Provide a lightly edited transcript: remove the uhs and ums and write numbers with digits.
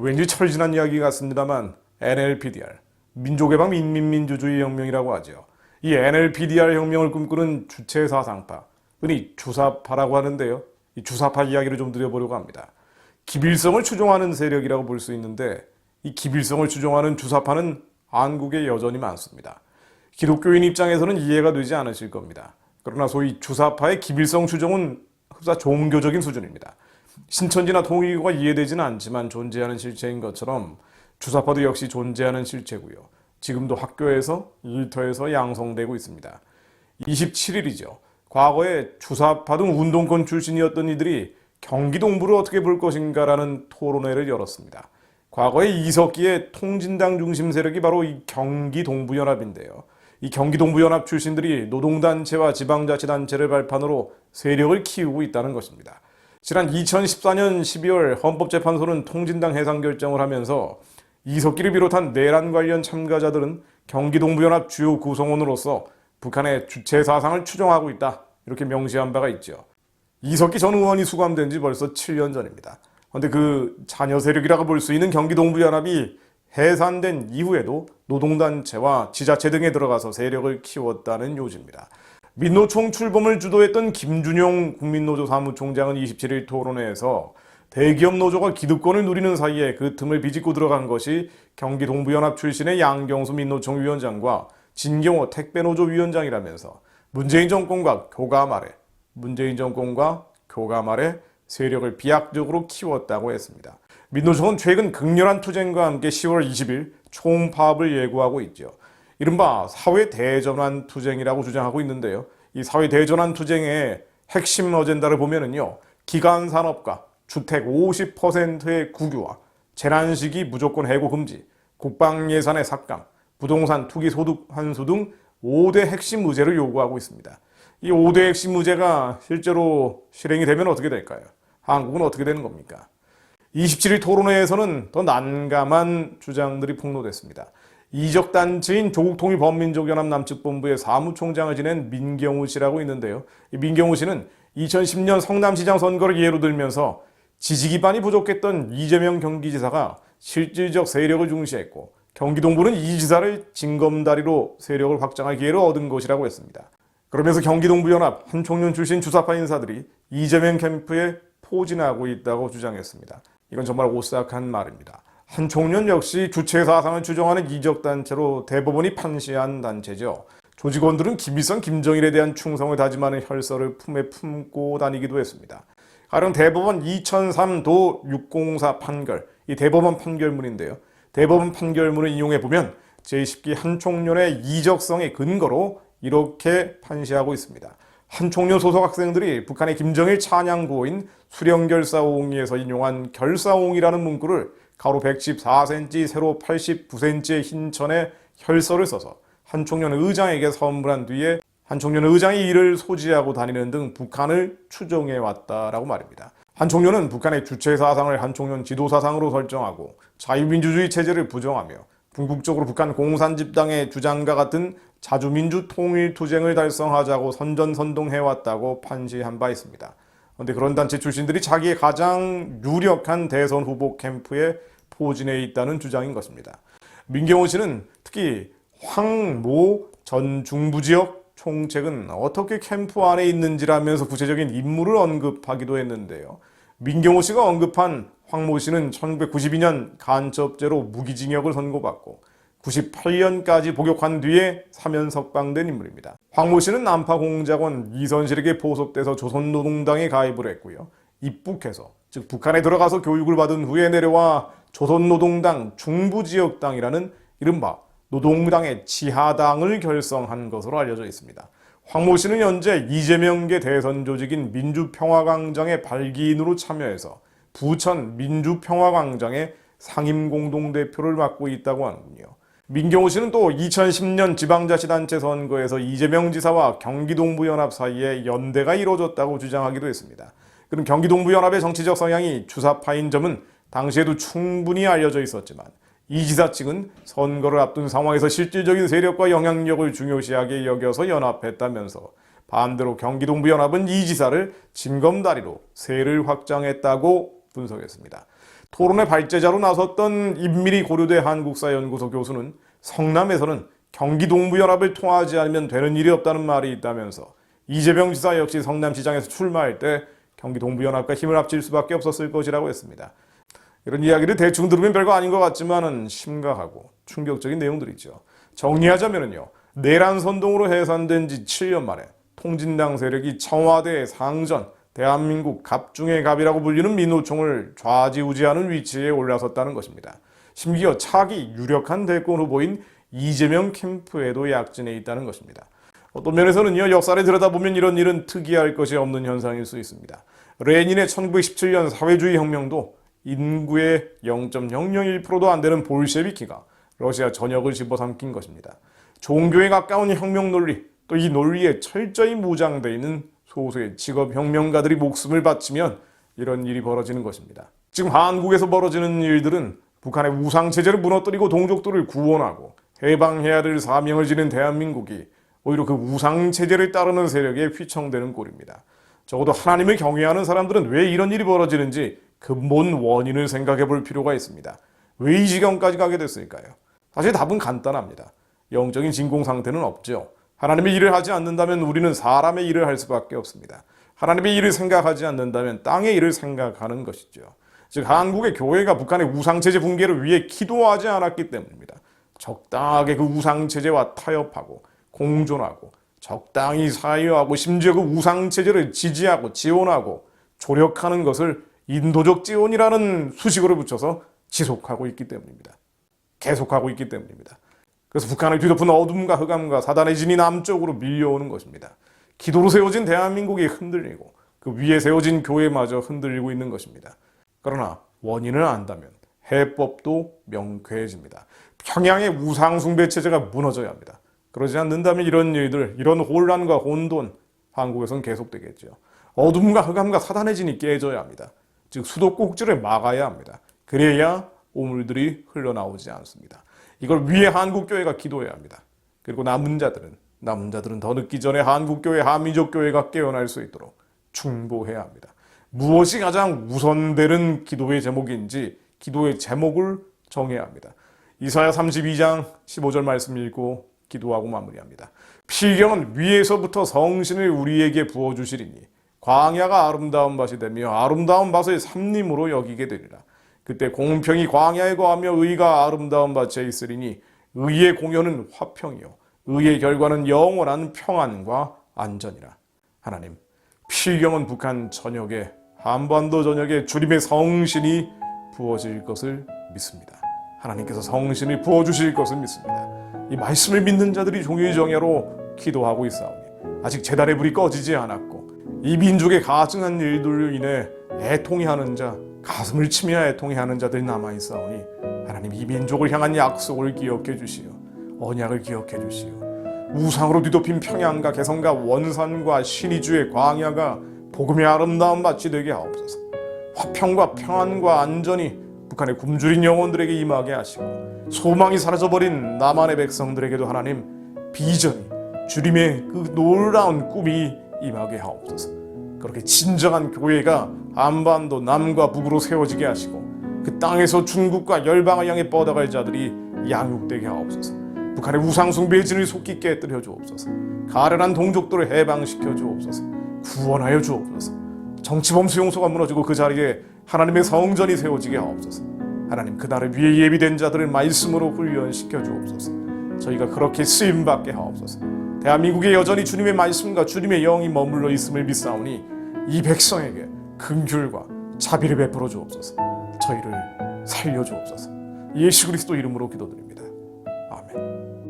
왠지 철지난 이야기 같습니다만 NLPDR, 민족해방 인민민주주의 혁명이라고 하죠. 이 NLPDR 혁명을 꿈꾸는 주체사상파, 흔히 주사파라고 하는데요. 이 주사파 이야기를 좀 드려보려고 합니다. 기빌성을 추종하는 세력이라고 볼 수 있는데 이 기빌성을 추종하는 주사파는 한국에 여전히 많습니다. 기독교인 입장에서는 이해가 되지 않으실 겁니다. 그러나 소위 주사파의 기빌성 추종은 흡사 종교적인 수준입니다. 신천지나 통일교가 이해되지는 않지만 존재하는 실체인 것처럼 주사파도 역시 존재하는 실체고요. 지금도 학교에서 일터에서 양성되고 있습니다. 27일이죠. 과거에 주사파 등 운동권 출신이었던 이들이 경기 동부를 어떻게 볼 것인가라는 토론회를 열었습니다. 과거에 이석기의 통진당 중심 세력이 바로 이 경기 동부연합인데요. 이 경기 동부연합 출신들이 노동단체와 지방자치단체를 발판으로 세력을 키우고 있다는 것입니다. 지난 2014년 12월 헌법재판소는 통진당 해상 결정을 하면서 이석기를 비롯한 내란 관련 참가자들은 경기 동부연합 주요 구성원으로서 북한의 주체 사상을 추종하고 있다, 이렇게 명시한 바가 있죠. 이석기 전 의원이 수감된 지 벌써 7년 전입니다. 그런데 그 자녀 세력이라고 볼 수 있는 경기 동부연합이 해산된 이후에도 노동단체와 지자체 등에 들어가서 세력을 키웠다는 요지입니다. 민노총 출범을 주도했던 김준용 국민노조 사무총장은 27일 토론회에서 대기업 노조가 기득권을 누리는 사이에 그 틈을 비집고 들어간 것이 경기 동부연합 출신의 양경수 민노총 위원장과 진경호 택배노조 위원장이라면서 문재인 정권과 교감 아래 세력을 비약적으로 키웠다고 했습니다. 민노총은 최근 극렬한 투쟁과 함께 10월 20일 총파업을 예고하고 있죠. 이른바 사회대전환 투쟁이라고 주장하고 있는데요. 이 사회대전환 투쟁의 핵심 어젠다를 보면은요, 기간산업과 주택 50%의 국유화, 재난시기 무조건 해고 금지, 국방예산의 삭감, 부동산 투기 소득 환수 등 5대 핵심 의제를 요구하고 있습니다. 이 5대 핵심 의제가 실제로 실행이 되면 어떻게 될까요? 한국은 어떻게 되는 겁니까? 27일 토론회에서는 더 난감한 주장들이 폭로됐습니다. 이적단체인 조국통일범민족연합 남측본부의 사무총장을 지낸 민경우 씨라고 있는데요. 이 민경우 씨는 2010년 성남시장 선거를 예로 들면서 지지 기반이 부족했던 이재명 경기지사가 실질적 세력을 중시했고 경기 동부는 이 지사를 징검다리로 세력을 확장할 기회를 얻은 것이라고 했습니다. 그러면서 경기 동부연합 한총련 출신 주사파 인사들이 이재명 캠프에 포진하고 있다고 주장했습니다. 이건 정말 오싹한 말입니다. 한총련 역시 주체 사상을 추종하는 이적단체로 대법원이 판시한 단체죠. 조직원들은 김일성, 김정일에 대한 충성을 다짐하는 혈서를 품에 품고 다니기도 했습니다. 가령 대법원 2003도 604 판결, 이 대법원 판결문인데요. 대법원 판결문을 인용해보면 제10기 한총련의 이적성의 근거로 이렇게 판시하고 있습니다. 한총련 소속 학생들이 북한의 김정일 찬양 구호인 수령결사옹이에서 인용한 결사옹이라는 문구를 가로 114cm, 세로 89cm의 흰 천에 혈서를 써서 한총련 의장에게 선물한 뒤에 한총련 의장이 이를 소지하고 다니는 등 북한을 추종해왔다라고 말입니다. 한총련은 북한의 주체 사상을 한총련 지도 사상으로 설정하고 자유민주주의 체제를 부정하며 궁극적으로 북한 공산집당의 주장과 같은 자주민주 통일투쟁을 달성하자고 선전선동해왔다고 판시한 바 있습니다. 그런데 그런 단체 출신들이 자기의 가장 유력한 대선 후보 캠프에 포진해 있다는 주장인 것입니다. 민경호 씨는 특히 황모 전 중부지역 총책은 어떻게 캠프 안에 있는지라면서 구체적인 인물을 언급하기도 했는데요. 민경호 씨가 언급한 황모 씨는 1992년 간첩죄로 무기징역을 선고받고 98년까지 복역한 뒤에 사면 석방된 인물입니다. 황모 씨는 난파공작원 이선실에게 포섭돼서 조선노동당에 가입을 했고요. 입북해서, 즉 북한에 들어가서 교육을 받은 후에 내려와 조선노동당 중부지역당이라는 이른바 노동당의 지하당을 결성한 것으로 알려져 있습니다. 황모 씨는 현재 이재명계 대선 조직인 민주평화광장의 발기인으로 참여해서 부천 민주평화광장의 상임공동대표를 맡고 있다고 하는군요. 민경호 씨는 또 2010년 지방자치단체 선거에서 이재명 지사와 경기동부연합 사이에 연대가 이루어졌다고 주장하기도 했습니다. 그럼 경기동부연합의 정치적 성향이 주사파인 점은 당시에도 충분히 알려져 있었지만 이 지사 측은 선거를 앞둔 상황에서 실질적인 세력과 영향력을 중요시하게 여겨서 연합했다면서 반대로 경기동부연합은 이 지사를 징검다리로 세를 확장했다고 분석했습니다. 토론의 발제자로 나섰던 임미리 고려대 한국사연구소 교수는 성남에서는 경기동부연합을 통하지 않으면 되는 일이 없다는 말이 있다면서 이재명 지사 역시 성남시장에서 출마할 때 경기동부연합과 힘을 합칠 수밖에 없었을 것이라고 했습니다. 이런 이야기를 대충 들으면 별거 아닌 것 같지만은 심각하고 충격적인 내용들이죠. 정리하자면요. 내란 선동으로 해산된 지 7년 만에 통진당 세력이 청와대의 상전, 대한민국 갑중의 갑이라고 불리는 민노총을 좌지우지하는 위치에 올라섰다는 것입니다. 심지어 차기 유력한 대권 후보인 이재명 캠프에도 약진해 있다는 것입니다. 어떤 면에서는요, 역사를 들여다보면 이런 일은 특이할 것이 없는 현상일 수 있습니다. 레닌의 1917년 사회주의 혁명도 인구의 0.001%도 안 되는 볼셰비키가 러시아 전역을 집어삼킨 것입니다. 종교에 가까운 혁명 논리, 또 이 논리에 철저히 무장되어 있는 소수의 직업혁명가들이 목숨을 바치면 이런 일이 벌어지는 것입니다. 지금 한국에서 벌어지는 일들은 북한의 우상체제를 무너뜨리고 동족들을 구원하고 해방해야 될 사명을 지닌 대한민국이 오히려 그 우상체제를 따르는 세력에 휘청되는 꼴입니다. 적어도 하나님을 경외하는 사람들은 왜 이런 일이 벌어지는지 근본 원인을 생각해 볼 필요가 있습니다. 왜 이 지경까지 가게 됐을까요? 사실 답은 간단합니다. 영적인 진공 상태는 없죠. 하나님의 일을 하지 않는다면 우리는 사람의 일을 할 수밖에 없습니다. 하나님의 일을 생각하지 않는다면 땅의 일을 생각하는 것이죠. 즉 한국의 교회가 북한의 우상체제 붕괴를 위해 기도하지 않았기 때문입니다. 적당하게 그 우상체제와 타협하고 공존하고 적당히 사유하고 심지어 그 우상체제를 지지하고 지원하고 조력하는 것을 인도적 지원이라는 수식어를 붙여서 지속하고 있기 때문입니다. 계속하고 있기 때문입니다. 그래서 북한을 뒤덮은 어둠과 흑암과 사단의 진이 남쪽으로 밀려오는 것입니다. 기도로 세워진 대한민국이 흔들리고 그 위에 세워진 교회마저 흔들리고 있는 것입니다. 그러나 원인을 안다면 해법도 명쾌해집니다. 평양의 우상숭배 체제가 무너져야 합니다. 그러지 않는다면 이런 일들, 이런 혼란과 혼돈 한국에서는 계속되겠죠. 어둠과 흑암과 사단의 진이 깨져야 합니다. 즉 수도꼭지를 막아야 합니다. 그래야 오물들이 흘러나오지 않습니다. 이걸 위해 한국교회가 기도해야 합니다. 그리고 남은 자들은 더 늦기 전에 한국교회, 한민족교회가 깨어날 수 있도록 충보해야 합니다. 무엇이 가장 우선되는 기도의 제목인지 기도의 제목을 정해야 합니다. 이사야 32장 15절 말씀 읽고 기도하고 마무리합니다. 필경은 위에서부터 성신을 우리에게 부어주시리니 광야가 아름다운 밭이 되며 아름다운 밭을 삼림으로 여기게 되리라. 그때 공평이 광야에 거하며 의가 아름다운 밭에 있으리니 의의 공효는 화평이요 의의 결과는 영원한 평안과 안전이라. 하나님, 필경은 북한 전역에, 한반도 전역에 주님의 성신이 부어질 것을 믿습니다. 하나님께서 성신을 부어주실 것을 믿습니다. 이 말씀을 믿는 자들이 종일 정예로 기도하고 있사오니 아직 제단의 불이 꺼지지 않았고 이 민족의 가증한 일들로 인해 애통해하는 자, 가슴을 치며 애통해하는 자들이 남아있사오니 하나님 이 민족을 향한 약속을 기억해 주시오. 언약을 기억해 주시오. 우상으로 뒤덮인 평양과 개성과 원산과 신의주의 광야가 복음의 아름다운 밭이 되게 하옵소서. 화평과 평안과 안전이 북한의 굶주린 영혼들에게 임하게 하시고 소망이 사라져버린 남한의 백성들에게도 하나님 비전이, 주님의 그 놀라운 꿈이 임하게 하옵소서. 그렇게 진정한 교회가 한반도 남과 북으로 세워지게 하시고 그 땅에서 중국과 열방을 향해 뻗어갈 자들이 양육되게 하옵소서. 북한의 우상숭배의 진을 속히 깨뜨려 주옵소서. 가련한 동족들을 해방시켜 주옵소서. 구원하여 주옵소서. 정치범 수용소가 무너지고 그 자리에 하나님의 성전이 세워지게 하옵소서. 하나님 그 날을 위해 예비된 자들을 말씀으로 훈련시켜 주옵소서. 저희가 그렇게 쓰임받게 하옵소서. 대한민국에 여전히 주님의 말씀과 주님의 영이 머물러 있음을 믿사오니 이 백성에게 긍휼과 자비를 베풀어 주옵소서. 저희를 살려 주옵소서. 예수 그리스도 이름으로 기도드립니다. 아멘.